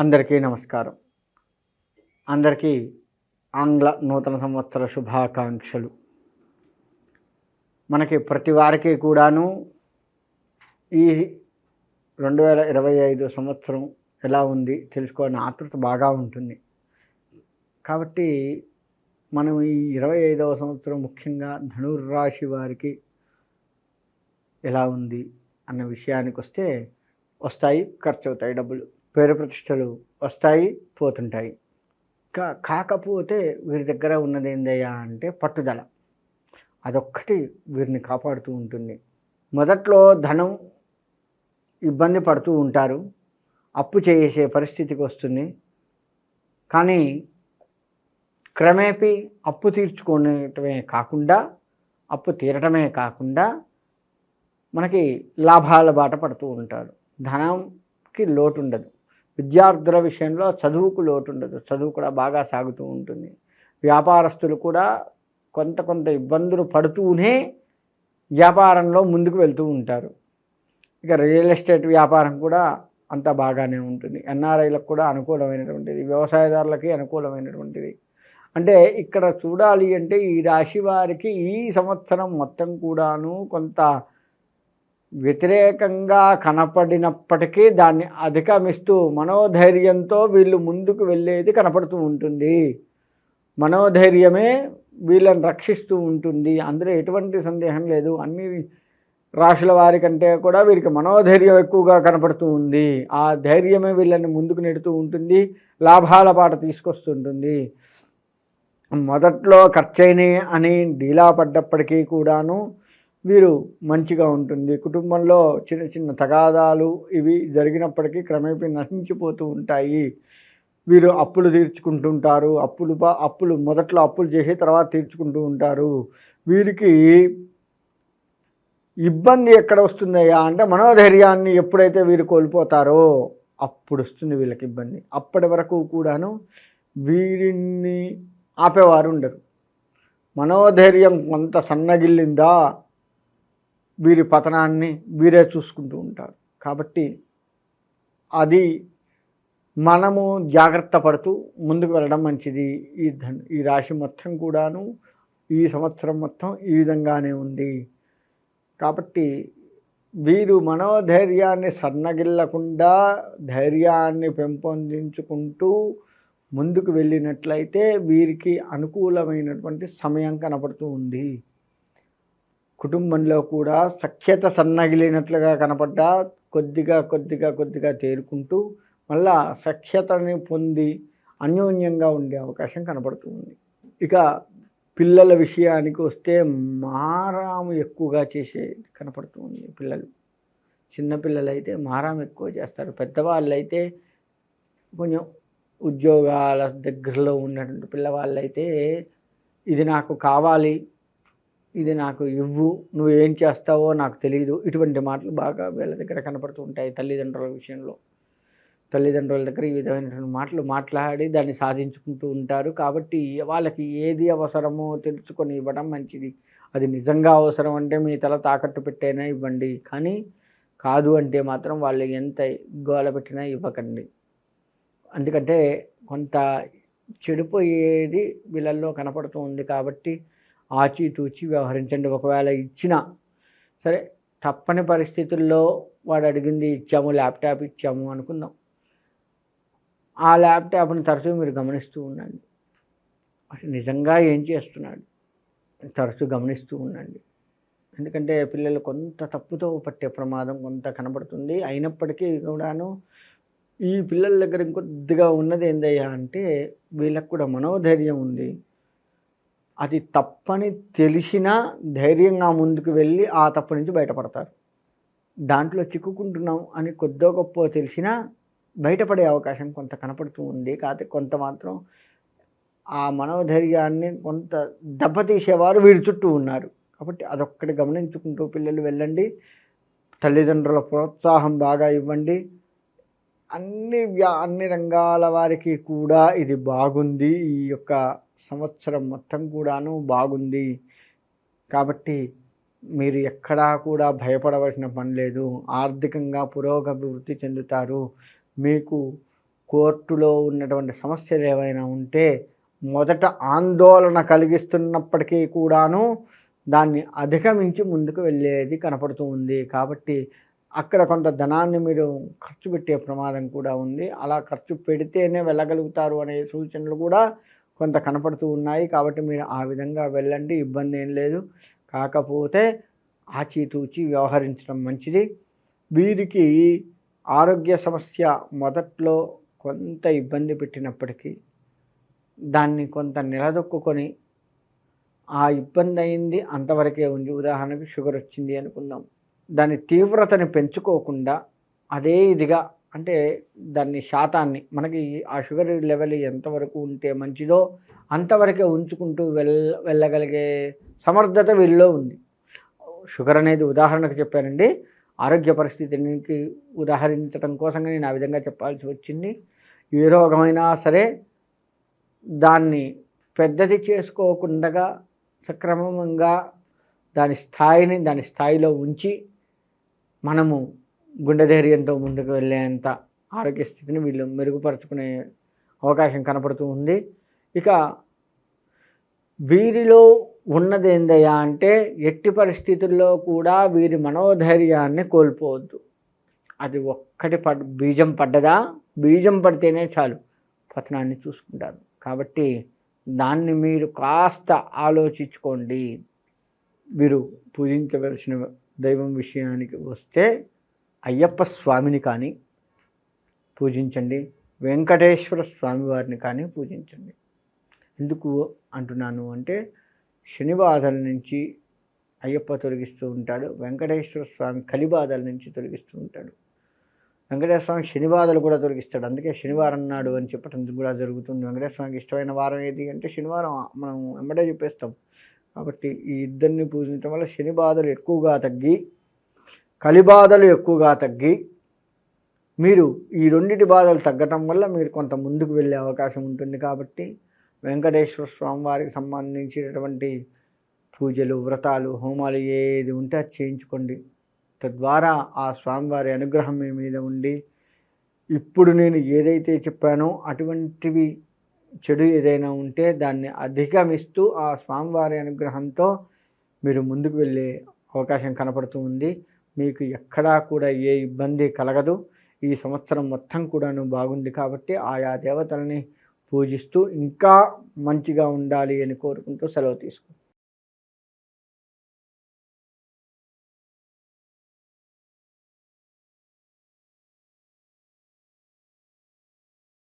అందరికీ నమస్కారం. అందరికీ ఆంగ్ల నూతన సంవత్సర శుభాకాంక్షలు. మనకి ప్రతి వారికి కూడాను ఈ 2025 సంవత్సరం ఎలా ఉంది తెలుసుకోవాలని ఆతృత బాగా ఉంటుంది. కాబట్టి మనం ఈ 25వ సంవత్సరం ముఖ్యంగా ధనుర్రాశి వారికి ఎలా ఉంది అన్న విషయానికి వస్తే, వస్తాయి, ఖర్చు అవుతాయి డబ్బులు, పేరు ప్రతిష్టలు వస్తాయి, పోతుంటాయి. కాకపోతే వీరి దగ్గర ఉన్నది ఏందయ్యా అంటే పట్టుదల. అదొక్కటి వీరిని కాపాడుతూ ఉంటుంది. మొదట్లో ధనం ఇబ్బంది పడుతూ ఉంటారు, అప్పు చేసే పరిస్థితికి వస్తుంది. కానీ క్రమేపీ అప్పు తీర్చుకోవటమే కాకుండా, అప్పు తీరటమే కాకుండా మనకి లాభాల బాట పడుతూ ఉంటారు. ధనంకి లోటు ఉండదు. విద్యార్థుల విషయంలో చదువుకు లోటు ఉండదు, చదువు కూడా బాగా సాగుతూ ఉంటుంది. వ్యాపారస్తులు కూడా కొంత ఇబ్బందులు పడుతూనే వ్యాపారంలో ముందుకు వెళ్తూ ఉంటారు. ఇక రియల్ ఎస్టేట్ వ్యాపారం కూడా అంత బాగానే ఉంటుంది. ఎన్ఆర్ఐలకు కూడా అనుకూలమైనటువంటిది, వ్యవసాయదారులకి అనుకూలమైనటువంటిది. అంటే ఇక్కడ చూడాలి అంటే ఈ రాశి వారికి ఈ సంవత్సరం మొత్తం కూడాను కొంత వ్యతిరేకంగా కనపడినప్పటికీ దాన్ని అధిగమిస్తూ మనోధైర్యంతో వీళ్ళు ముందుకు వెళ్ళేది కనపడుతూ ఉంటుంది. మనోధైర్యమే వీళ్ళని రక్షిస్తూ ఉంటుంది, అందులో ఎటువంటి సందేహం లేదు. అన్ని రాశుల వారి కంటే కూడా వీరికి మనోధైర్యం ఎక్కువగా కనపడుతూ ఉంది. ఆ ధైర్యమే వీళ్ళని ముందుకు నెడుతూ ఉంటుంది, లాభాల పాట తీసుకొస్తుంటుంది. మొదట్లో ఖర్చయినాయి అని డీలా పడ్డప్పటికీ కూడాను వీరు మంచిగా ఉంటుంది. కుటుంబంలో చిన్న చిన్న తగాదాలు ఇవి జరిగినప్పటికీ క్రమేపీ నశించిపోతూ ఉంటాయి. వీరు అప్పులు తీర్చుకుంటుంటారు. అప్పులు మొదట్లో అప్పులు చేసి తర్వాత తీర్చుకుంటూ ఉంటారు. వీరికి ఇబ్బంది ఎక్కడ వస్తుందయ్యా అంటే మనోధైర్యాన్ని ఎప్పుడైతే వీరు కోల్పోతారో అప్పుడు వస్తుంది వీళ్ళకి ఇబ్బంది. అప్పటి వరకు కూడాను వీరిని ఆపేవారు ఉండరు. మనోధైర్యం కొంత సన్నగిల్లిందా వీరి పతనాన్ని వీరే చూసుకుంటూ ఉంటారు. కాబట్టి అది మనము జాగ్రత్త పడుతూ ముందుకు వెళ్ళడం మంచిది. ఈ రాశి మొత్తం కూడాను ఈ సంవత్సరం మొత్తం ఈ విధంగానే ఉంది. కాబట్టి వీరు మనోధైర్యాన్ని సన్నగిల్లకుండా ధైర్యాన్ని పెంపొందించుకుంటూ ముందుకు వెళ్ళినట్లయితే వీరికి అనుకూలమైనటువంటి సమయం కనపడుతూ ఉంది. కుటుంబంలో కూడా సఖ్యత సన్నగిలినట్లుగా కనపడ్డా కొద్దిగా తేరుకుంటూ మళ్ళా సఖ్యతని పొంది అన్యోన్యంగా ఉండే అవకాశం కనపడుతుంది. ఇక పిల్లల విషయానికి వస్తే మారాము ఎక్కువగా చేసే కనపడుతుంది. పిల్లలు, చిన్నపిల్లలైతే మారాము ఎక్కువ చేస్తారు. పెద్దవాళ్ళైతే కొంచెం ఉద్యోగాల దగ్గరలో ఉన్నటువంటి పిల్లవాళ్ళైతే ఇది నాకు కావాలి, ఇది నాకు ఇవ్వు, నువ్వు ఏం చేస్తావో నాకు తెలియదు, ఇటువంటి మాటలు బాగా వీళ్ళ దగ్గర కనపడుతూ ఉంటాయి. తల్లిదండ్రుల విషయంలో తల్లిదండ్రుల దగ్గర ఈ విధమైనటువంటి మాటలు మాట్లాడి దాన్ని సాధించుకుంటూ ఉంటారు. కాబట్టి వాళ్ళకి ఏది అవసరమో తెలుసుకొని ఇవ్వడం మంచిది. అది నిజంగా అవసరం అంటే మీ తల తాకట్టు పెట్టైనా ఇవ్వండి, కానీ కాదు అంటే మాత్రం వాళ్ళు ఎంత గోల పెట్టినా ఇవ్వకండి. ఎందుకంటే కొంత చెడిపోయేది వీళ్ళల్లో కనపడుతూ ఉంది. కాబట్టి ఆచితూచి వ్యవహరించండి. ఒకవేళ ఇచ్చినా సరే, తప్పని పరిస్థితుల్లో వాడు అడిగింది ఇచ్చాము, ల్యాప్టాప్ ఇచ్చాము అనుకుందాం. ఆ ల్యాప్టాప్ని తరచూ మీరు గమనిస్తూ ఉండండి. అసలు నిజంగా ఏం చేస్తున్నాడు తరచూ గమనిస్తూ ఉండండి. ఎందుకంటే పిల్లలు కొంత తప్పుతో పట్టే ప్రమాదం కొంత కనబడుతుంది. అయినప్పటికీ కూడాను ఈ పిల్లల దగ్గర ఇంకొద్దిగా ఉన్నది ఏందయ్యా అంటే వీళ్ళకు కూడా మనోధైర్యం ఉంది. అది తప్పని తెలిసినా ధైర్యంగా ముందుకు వెళ్ళి ఆ తప్పు నుంచి బయటపడతారు. దాంట్లో చిక్కుకుంటున్నాం అని కొద్దో గొప్ప తెలిసినా బయటపడే అవకాశం కొంత కనపడుతూ ఉంది. కాకపోతే కొంత మాత్రం ఆ మనోధైర్యాన్ని కొంత దెబ్బతీసేవారు వీరి చుట్టూ ఉన్నారు. కాబట్టి అదొక్కటి గమనించుకుంటూ పిల్లలు వెళ్ళండి. తల్లిదండ్రుల ప్రోత్సాహం బాగా ఇవ్వండి. అన్ని రంగాల వారికి కూడా ఇది బాగుంది. ఈ యొక్క సంవత్సరం మొత్తం కూడాను బాగుంది. కాబట్టి మీరు ఎక్కడా కూడా భయపడవలసిన పని లేదు. ఆర్థికంగా పురోగతి చెందుతారు. మీకు కోర్టులో ఉన్నటువంటి సమస్యలు ఏవైనా ఉంటే మొదట ఆందోళన కలిగిస్తున్నప్పటికీ కూడాను దాన్ని అధిగమించి ముందుకు వెళ్ళేది కనపడుతూ ఉంది. కాబట్టి అక్కడ కొంత ధనాన్ని మీరు ఖర్చు పెట్టే ప్రమాదం కూడా ఉంది. అలా ఖర్చు పెడితేనే వెళ్ళగలుగుతారు అనే సూచనలు కూడా కొంత కనపడుతూ ఉన్నాయి. కాబట్టి మీరు ఆ విధంగా వెళ్ళండి, ఇబ్బంది ఏం లేదు. కాకపోతే ఆచితూచి వ్యవహరించడం మంచిది. వీరికి ఆరోగ్య సమస్య మొదట్లో కొంత ఇబ్బంది పెట్టినప్పటికీ దాన్ని కొంత నిలదొక్కుని ఆ ఇబ్బంది అయింది అంతవరకే ఉంది. ఉదాహరణకు షుగర్ వచ్చింది అనుకుందాం, దాని తీవ్రతని పెంచుకోకుండా అదే ఇదిగా అంటే దాన్ని శాతాన్ని మనకి ఆ షుగర్ లెవెల్ ఎంతవరకు ఉంటే మంచిదో అంతవరకే ఉంచుకుంటూ వెళ్ళగలిగే సమర్థత వీళ్ళలో ఉంది. షుగర్ అనేది ఉదాహరణకు చెప్పానండి, ఆరోగ్య పరిస్థితికి ఉదాహరించడం కోసంగా నేను ఆ విధంగా చెప్పాల్సి వచ్చింది. ఏ రోగమైనా సరే దాన్ని పెద్దది చేసుకోకుండా సక్రమంగా దాని స్థాయిలో ఉంచి మనము గుండె ధైర్యంతో ముందుకు వెళ్ళేంత ఆరోగ్య స్థితిని వీళ్ళు మెరుగుపరుచుకునే అవకాశం కనపడుతూ ఉంది. ఇక వీరిలో ఉన్నది ఏందయ్యా అంటే ఎట్టి పరిస్థితుల్లో కూడా వీరి మనోధైర్యాన్ని కోల్పోవద్దు. అది ఒక్కటి బీజం పడ్డదా, బీజం పడితేనే చాలు పతనాన్ని చూసుకుంటారు. కాబట్టి దాన్ని మీరు కాస్త ఆలోచించుకోండి. వీరు పూజించవలసిన దైవం విషయానికి వస్తే అయ్యప్ప స్వామిని కానీ పూజించండి, వెంకటేశ్వర స్వామి వారిని కానీ పూజించండి. ఎందుకు అంటున్నాను అంటే శని బాధల నుంచి అయ్యప్ప తొలగిస్తూ ఉంటాడు, వెంకటేశ్వర స్వామి కలి బాధల నుంచి తొలగిస్తూ ఉంటాడు. వెంకటేశ్వర స్వామి శని బాధలు కూడా తొలగిస్తాడు, అందుకే శనివారం నాడు అని చెప్పడం కూడా జరుగుతుంది. వెంకటేశ్వర స్వామికి ఇష్టమైన వారం ఏది అంటే శనివారం, మనం వెంబడే చెప్పేస్తాం. కాబట్టి ఈ ఇద్దరిని పూజించడం వల్ల శని బాధలు ఎక్కువగా తగ్గి కలి బాధలు ఎక్కువగా తగ్గి మీరు ఈ రెండింటి బాధలు తగ్గటం వల్ల మీరు కొంత ముందుకు వెళ్ళే అవకాశం ఉంటుంది. కాబట్టి వెంకటేశ్వర స్వామి వారికి సంబంధించినటువంటి పూజలు, వ్రతాలు, హోమాలు ఏది ఉంటే అది చేయించుకోండి. తద్వారా ఆ స్వామివారి అనుగ్రహం మీ మీద ఉండి ఇప్పుడు నేను ఏదైతే చెప్పానో అటువంటివి చెడు ఏదైనా ఉంటే దాన్ని అధిగమిస్తూ ఆ స్వామివారి అనుగ్రహంతో మీరు ముందుకు వెళ్ళే అవకాశం కనపడుతూ ఉంది. మీకు ఎక్కడా కూడా ఏ ఇబ్బంది కలగదు. ఈ సంవత్సరం మొత్తం కూడాను బాగుంది. కాబట్టి ఆయా దేవతల్ని పూజిస్తూ ఇంకా మంచిగా ఉండాలి అని కోరుకుంటూ సెలవు తీసుకుంటాను.